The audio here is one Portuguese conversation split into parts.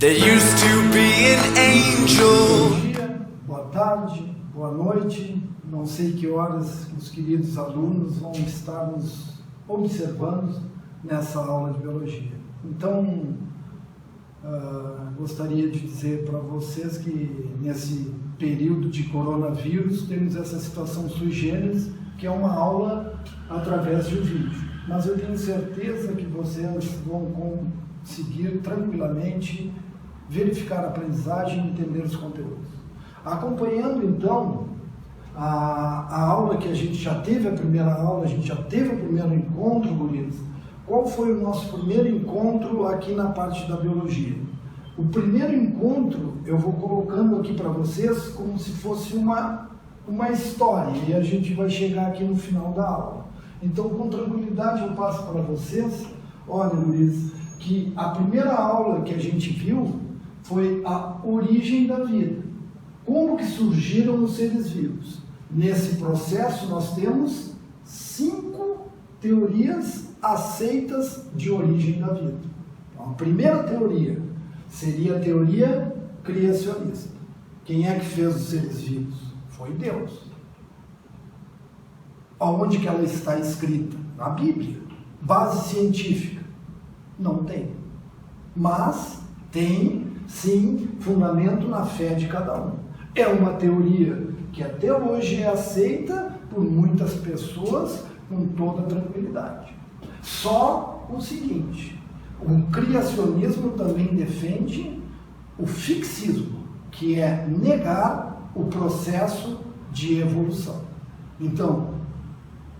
There used to be an angel. Bom dia, boa tarde, boa noite. Não sei que horas os queridos alunos vão estar nos observando nessa aula de biologia. Então, gostaria de dizer para vocês que nesse período de coronavírus temos essa situação sui generis, que é uma aula através de um vídeo. Mas eu tenho certeza que vocês vão conseguir tranquilamente verificar a aprendizagem e entender os conteúdos. Acompanhando então a aula que a gente já teve, a primeira aula, a gente já teve o primeiro encontro, guris. Qual foi o nosso primeiro encontro aqui na parte da biologia? O primeiro encontro eu vou colocando aqui para vocês como se fosse uma história, e a gente vai chegar aqui no final da aula. Então, com tranquilidade, eu passo para vocês. Olha, Luiz, que a primeira aula que a gente viu foi a origem da vida. Como que surgiram os seres vivos? Nesse processo, nós temos 5 teorias aceitas de origem da vida. Então, a primeira teoria seria a teoria criacionista. Quem é que fez os seres vivos? Foi Deus. Aonde que ela está escrita? Na Bíblia. Base científica? Não tem. Mas tem, sim, fundamento na fé de cada um. É uma teoria que até hoje é aceita por muitas pessoas com toda tranquilidade. Só o seguinte, o criacionismo também defende o fixismo, que é negar o processo de evolução. Então,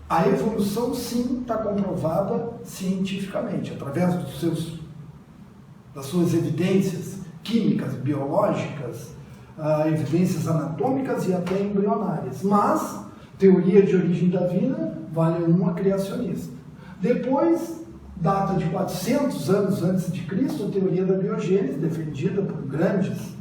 a evolução sim está comprovada cientificamente, através das suas evidências químicas, biológicas, evidências anatômicas e até embrionárias. Mas, teoria de origem da vida vale uma criacionista. Depois, data de 400 anos antes de Cristo, a teoria da biogênese, defendida por grandes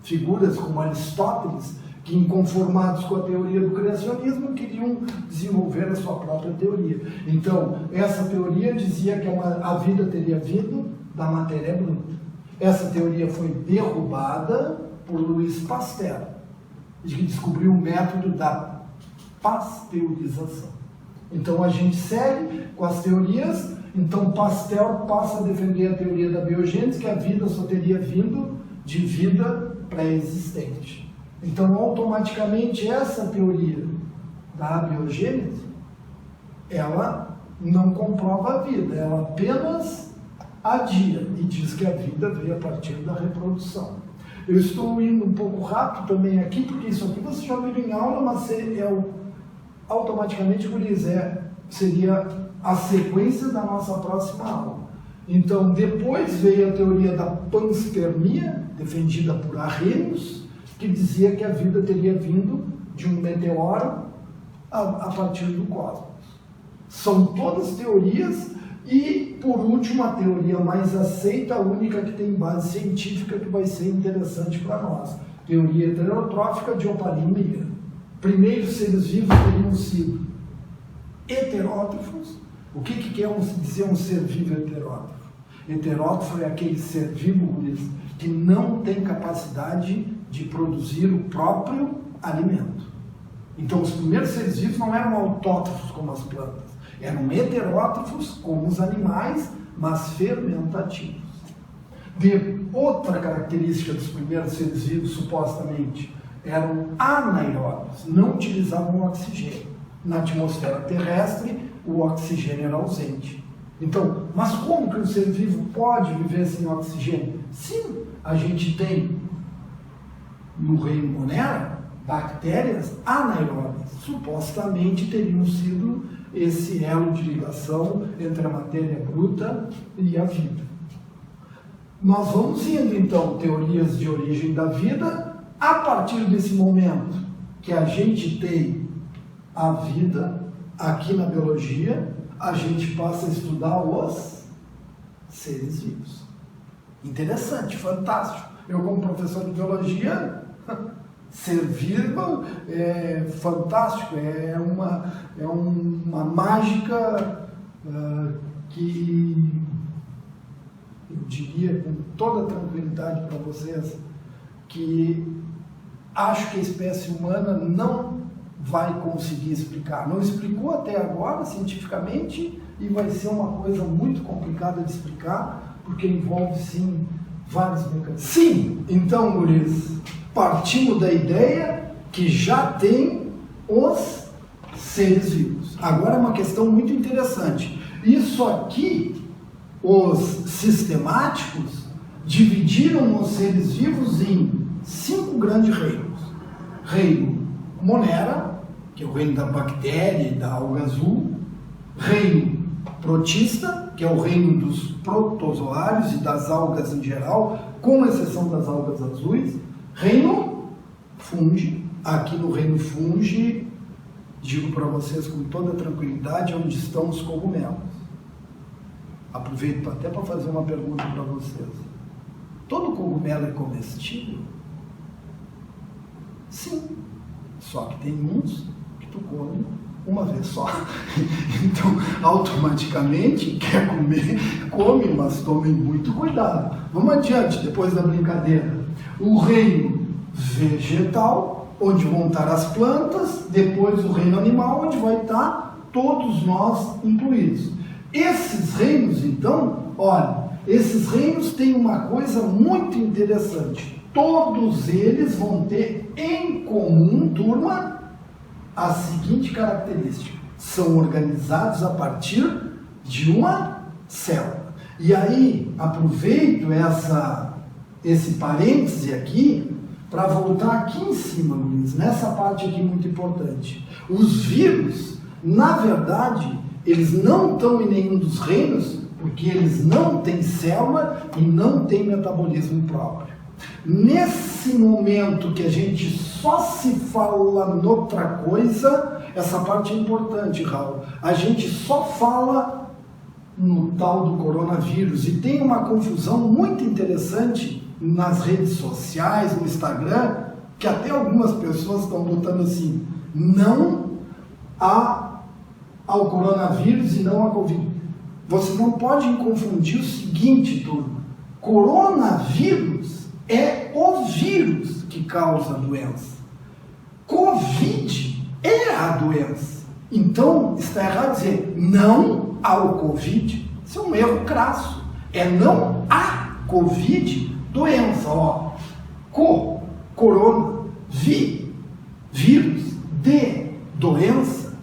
figuras como Aristóteles, que, inconformados com a teoria do criacionismo, queriam desenvolver a sua própria teoria. Então, essa teoria dizia que a vida teria vindo da matéria bruta. Essa teoria foi derrubada por Louis Pasteur, que descobriu o método da pasteurização. Então, a gente segue com as teorias. Então, Pasteur passa a defender a teoria da biogênese, que a vida só teria vindo de vida pré-existente. Então, automaticamente, essa teoria da biogênese, ela não comprova a vida, ela apenas adia e diz que a vida veio a partir da reprodução. Eu estou indo um pouco rápido também aqui, porque isso aqui você já viu em aula, mas automaticamente, seria a sequência da nossa próxima aula. Então, depois veio a teoria da panspermia, defendida por Arrhenius, que dizia que a vida teria vindo de um meteoro a partir do cosmos. São todas teorias e, por último, a teoria mais aceita, a única que tem base científica, que vai ser interessante para nós. Teoria heterotrófica de Oparin e Miller. Primeiro, seres vivos teriam sido heterótrofos. O que quer dizer um ser vivo heterótrofo? Heterótrofo é aquele ser vivo que não tem capacidade de produzir o próprio alimento. Então, os primeiros seres vivos não eram autótrofos como as plantas, eram heterótrofos como os animais, mas fermentativos. Outra característica dos primeiros seres vivos, supostamente, eram anaeróbios, não utilizavam oxigênio. Na atmosfera terrestre, o oxigênio era ausente. Então, mas como que um ser vivo pode viver sem oxigênio? Sim, a gente tem no reino Monera bactérias anaeróbias, supostamente teriam sido esse elo de ligação entre a matéria bruta e a vida. Nós vamos indo então teorias de origem da vida. A partir desse momento que a gente tem a vida aqui na biologia, a gente passa a estudar os seres vivos. Interessante, fantástico. Eu, como professor de biologia, ser vivo é fantástico, é uma mágica que eu diria com toda tranquilidade para vocês que acho que a espécie humana não vai conseguir explicar. Não explicou até agora cientificamente e vai ser uma coisa muito complicada de explicar, porque envolve, sim, vários mecanismos. Sim, então, guris, partimos da ideia que já tem os seres vivos. Agora é uma questão muito interessante. Isso aqui, os sistemáticos dividiram os seres vivos em 5 grandes reinos. Reino Monera, que é o reino da bactéria e da alga azul. Reino Protista, que é o reino dos protozoários e das algas em geral, com exceção das algas azuis. Reino Fungi, aqui no reino Fungi, digo para vocês com toda tranquilidade, é onde estão os cogumelos. Aproveito até para fazer uma pergunta para vocês. Todo cogumelo é comestível? Sim, só que tem uns que tu come uma vez só. Então, automaticamente, quer comer, come, mas tomem muito cuidado. Vamos adiante, depois da brincadeira. O reino vegetal, onde vão estar as plantas, depois o reino animal, onde vai estar todos nós incluídos. Esses reinos, então, olha, esses reinos têm uma coisa muito interessante. Todos eles vão ter em comum, turma, a seguinte característica: são organizados a partir de uma célula. E aí, aproveito esse parêntese aqui para voltar aqui em cima, Luiz, nessa parte aqui muito importante. Os vírus, na verdade, eles não estão em nenhum dos reinos, porque eles não têm célula e não têm metabolismo próprio. Nesse momento que a gente só se fala noutra coisa, essa parte é importante, Raul. A gente só fala no tal do coronavírus e tem uma confusão muito interessante nas redes sociais, no Instagram, que até algumas pessoas estão botando assim, não ao coronavírus e não à Covid. Vocês não podem confundir o seguinte, turma. Coronavírus é o vírus que causa a doença. Covid é a doença. Então, está errado dizer não ao Covid. Isso é um erro crasso. É não a Covid, doença. Ó, corona, vírus, de doença,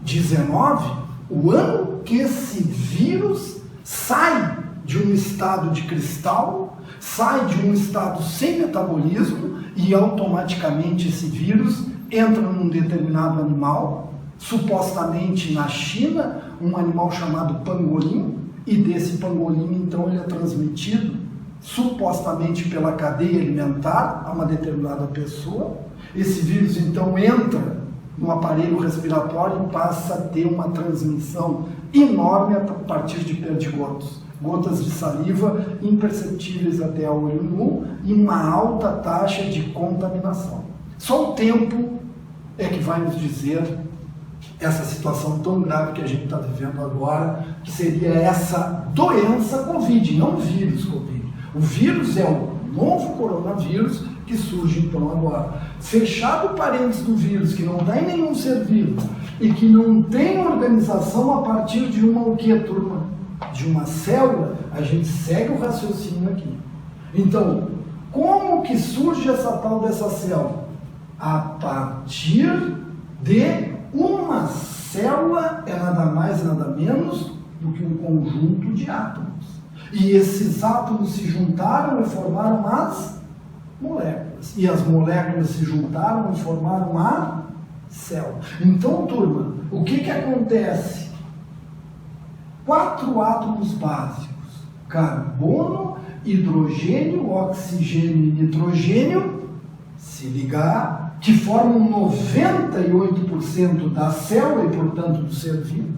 19, o ano que esse vírus sai de um estado de cristal, sai de um estado sem metabolismo e automaticamente esse vírus entra num determinado animal, supostamente na China, um animal chamado pangolim, e desse pangolim então ele é transmitido supostamente pela cadeia alimentar a uma determinada pessoa. Esse vírus então entra no aparelho respiratório e passa a ter uma transmissão enorme a partir de perdigotos. Gotas de saliva imperceptíveis até a olho nu e uma alta taxa de contaminação. Só o tempo é que vai nos dizer essa situação tão grave que a gente está vivendo agora, que seria essa doença Covid, não o vírus Covid. O vírus é o novo coronavírus que surge então agora. Fechado o parênteses do vírus, que não está em nenhum ser vivo e que não tem organização a partir de uma o que, turma? De uma célula, a gente segue o raciocínio aqui. Então, como que surge essa tal dessa célula? A partir de uma célula, é nada mais nada menos do que um conjunto de átomos. E esses átomos se juntaram e formaram as moléculas. E as moléculas se juntaram e formaram a célula. Então, turma, o que acontece? 4 átomos básicos: carbono, hidrogênio, oxigênio e nitrogênio, se ligar, que formam 98% da célula e, portanto, do ser vivo.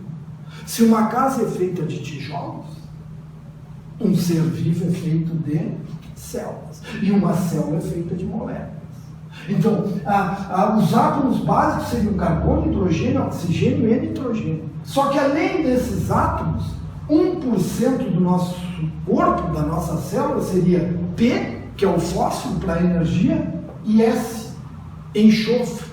Se uma casa é feita de tijolos, um ser vivo é feito de células. E uma célula é feita de moléculas. Então, os átomos básicos seriam carbono, hidrogênio, oxigênio e nitrogênio. Só que além desses átomos, 1% do nosso corpo da nossa célula seria P, que é o fósforo para energia, e S, enxofre,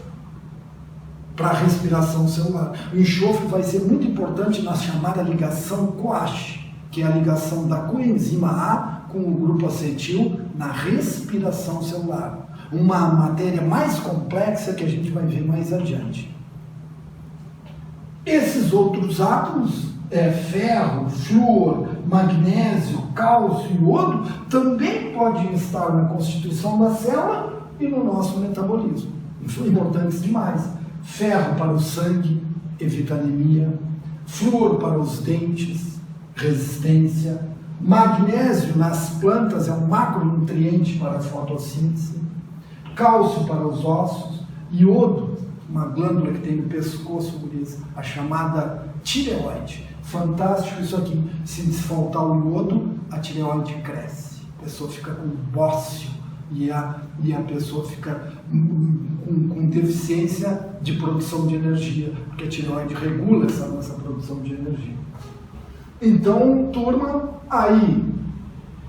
para a respiração celular. O enxofre vai ser muito importante na chamada ligação CoASH, que é a ligação da coenzima A com o grupo acetil na respiração celular. Uma matéria mais complexa que a gente vai ver mais adiante. Esses outros átomos, ferro, flúor, magnésio, cálcio e iodo, também podem estar na constituição da célula e no nosso metabolismo. São importantes demais. Ferro para o sangue, evita anemia. Flúor para os dentes, resistência. Magnésio nas plantas é um macronutriente para a fotossíntese. Cálcio para os ossos. Iodo, uma glândula que tem no pescoço, a chamada tireoide. Fantástico isso aqui. Se faltar o iodo, a tireoide cresce. A pessoa fica com bócio e a pessoa fica com deficiência de produção de energia, porque a tireoide regula essa nossa produção de energia. Então, turma, aí,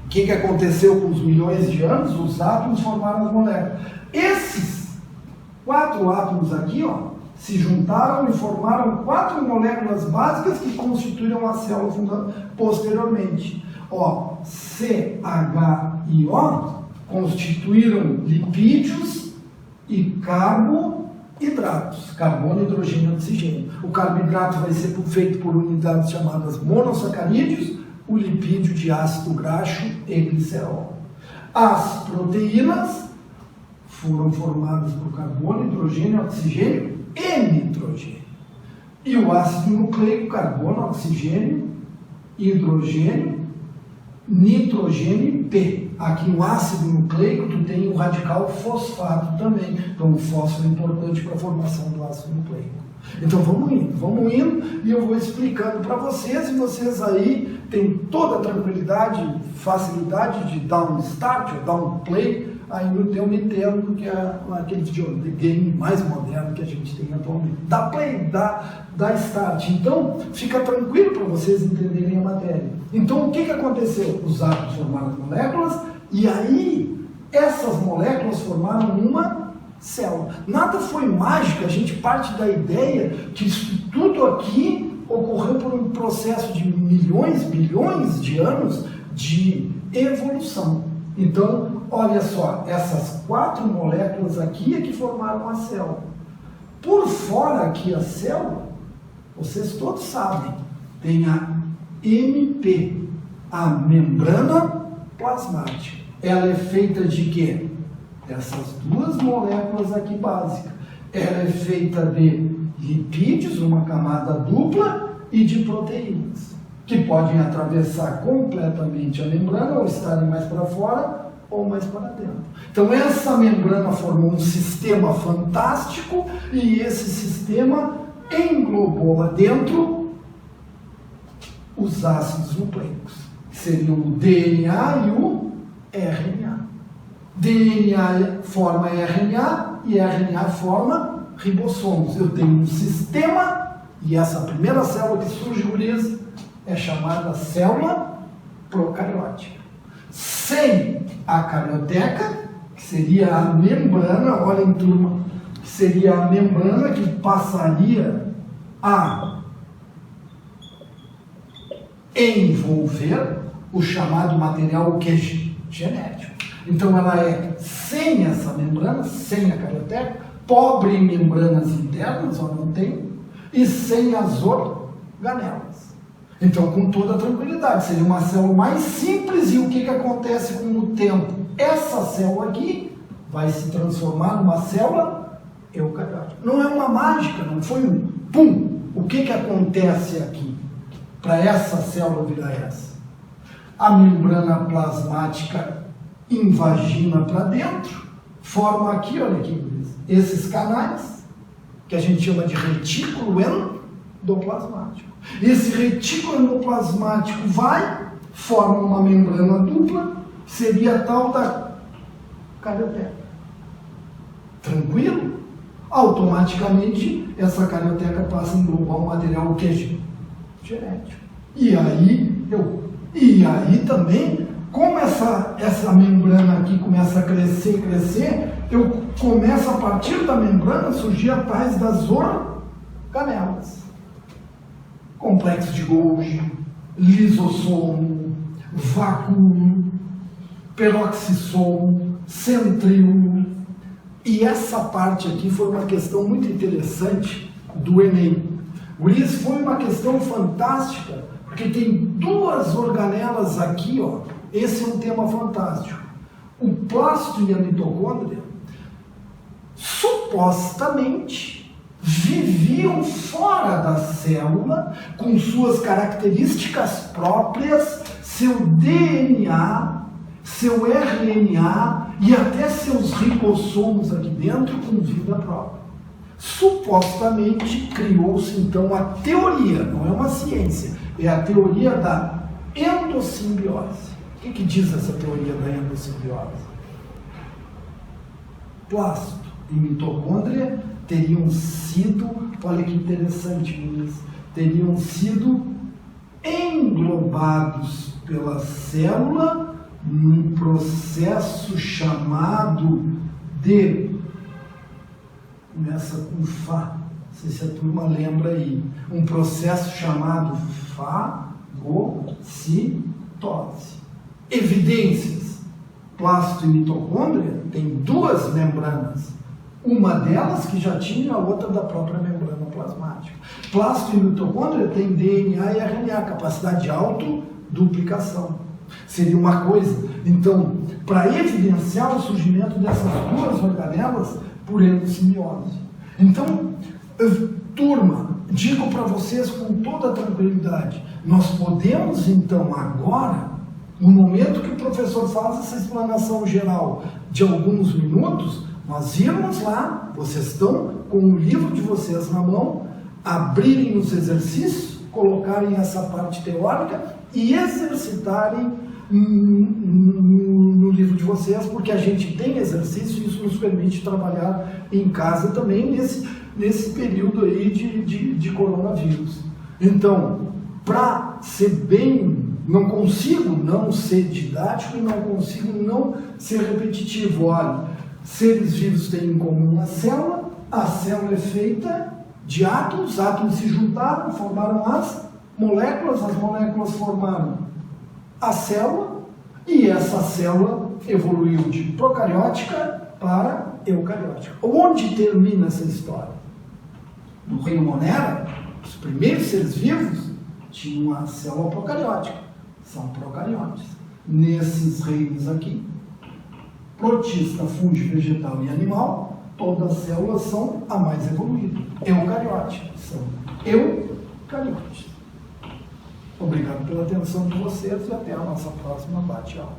o que aconteceu com os milhões de anos? Os átomos formaram as moléculas. Esses 4 átomos aqui, ó, se juntaram e formaram 4 moléculas básicas que constituíram a célula posteriormente. Ó, C, H e O constituíram lipídios e carboidratos, carbono, hidrogênio e oxigênio. O carboidrato vai ser feito por unidades chamadas monossacarídeos, o lipídio de ácido graxo e glicerol. As proteínas foram formadas por carbono, hidrogênio, oxigênio e nitrogênio. E o ácido nucleico, carbono, oxigênio, hidrogênio, nitrogênio e P. Aqui no ácido nucleico tu tem o radical fosfato também. Então o fósforo é importante para a formação do ácido nucleico. Então vamos indo e eu vou explicando para vocês, e vocês aí têm toda a tranquilidade, facilidade de dar um start ou dar um play aí no teu Nintendo, que é aquele videogame mais moderno que a gente tem atualmente. Dá play, dá start. Então fica tranquilo para vocês entenderem a matéria. Então o que aconteceu? Os átomos formaram as moléculas e aí essas moléculas formaram uma célula. Nada foi mágico, a gente parte da ideia que isso tudo aqui ocorreu por um processo de milhões, bilhões de anos de evolução. Então, olha só, essas 4 moléculas aqui é que formaram a célula. Por fora aqui a célula, vocês todos sabem, tem a MP, a membrana plasmática. Ela é feita de quê? Essas 2 moléculas aqui básicas. Ela é feita de lipídios, uma camada dupla, e de proteínas, que podem atravessar completamente a membrana, ou estarem mais para fora, ou mais para dentro. Então essa membrana formou um sistema fantástico, e esse sistema englobou lá dentro os ácidos nucleicos, que seriam o DNA e o RNA. DNA forma RNA e RNA forma ribossomos. Eu tenho um sistema, e essa primeira célula que surge, guris, é chamada célula procariótica. Sem a carioteca, que seria a membrana, olhem turma, que seria a membrana que passaria a envolver o chamado material que é genético. Então ela é sem essa membrana, sem a carioteca, pobre em membranas internas, ou não tem, e sem as organelas. Então, com toda a tranquilidade, seria uma célula mais simples. E o que acontece com o tempo? Essa célula aqui vai se transformar numa célula eucariótica. Não é uma mágica, não foi um pum. O que acontece aqui para essa célula virar essa? A membrana plasmática invagina para dentro, forma aqui, olha aqui, esses canais, que a gente chama de retículo endoplasmático. Esse retículo endoplasmático forma uma membrana dupla, que seria a tal da carioteca. Tranquilo? Automaticamente, essa carioteca passa a englobar um material que é genético. E aí, eu E aí também, como essa membrana aqui começa a crescer, eu começo a partir da membrana surgir atrás das organelas. Complexo de Golgi, lisossomo, vacúolo, peroxissomo, centríolo. E essa parte aqui foi uma questão muito interessante do Enem. Isso foi uma questão fantástica, porque tem duas organelas aqui, ó. Esse é um tema fantástico. O plasto e a mitocôndria supostamente viviam fora da célula, com suas características próprias, seu DNA, seu RNA e até seus ribossomos aqui dentro com vida própria. Supostamente criou-se então a teoria, não é uma ciência, é a teoria da endossimbiose. O que diz essa teoria da endossimbiose? Plasto e mitocôndria teriam sido, olha que interessante, Luiz, teriam sido englobados pela célula num processo chamado de, começa com Fá, não sei se a turma lembra aí, um processo chamado fagocitose. Evidências: plasto e mitocôndria têm duas membranas, uma delas que já tinha, a outra da própria membrana plasmática. Plasto e mitocôndria têm DNA e RNA, capacidade de autoduplicação. Seria uma coisa. Então, para evidenciar o surgimento dessas duas organelas por endossimbiose. Então, turma, digo para vocês com toda tranquilidade, nós podemos então agora, no momento que o professor faz essa explanação geral de alguns minutos, nós irmos lá, vocês estão com o livro de vocês na mão, abrirem os exercícios, colocarem essa parte teórica e exercitarem no livro de vocês, porque a gente tem exercício e isso nos permite trabalhar em casa também nesse período aí de coronavírus. Então, para ser bem, não consigo não ser didático e não consigo não ser repetitivo. Olha, seres vivos têm em comum a célula é feita de átomos, os átomos se juntaram, formaram as moléculas formaram a célula, e essa célula evoluiu de procariótica para eucariótica. Onde termina essa história? No reino Monera, os primeiros seres vivos tinham a célula procariótica, são procariotes. Nesses reinos aqui, protista, fungo, vegetal e animal, todas as células são a mais evoluída. Eucariote, são eucariotes. Obrigado pela atenção de vocês e até a nossa próxima bate-aula.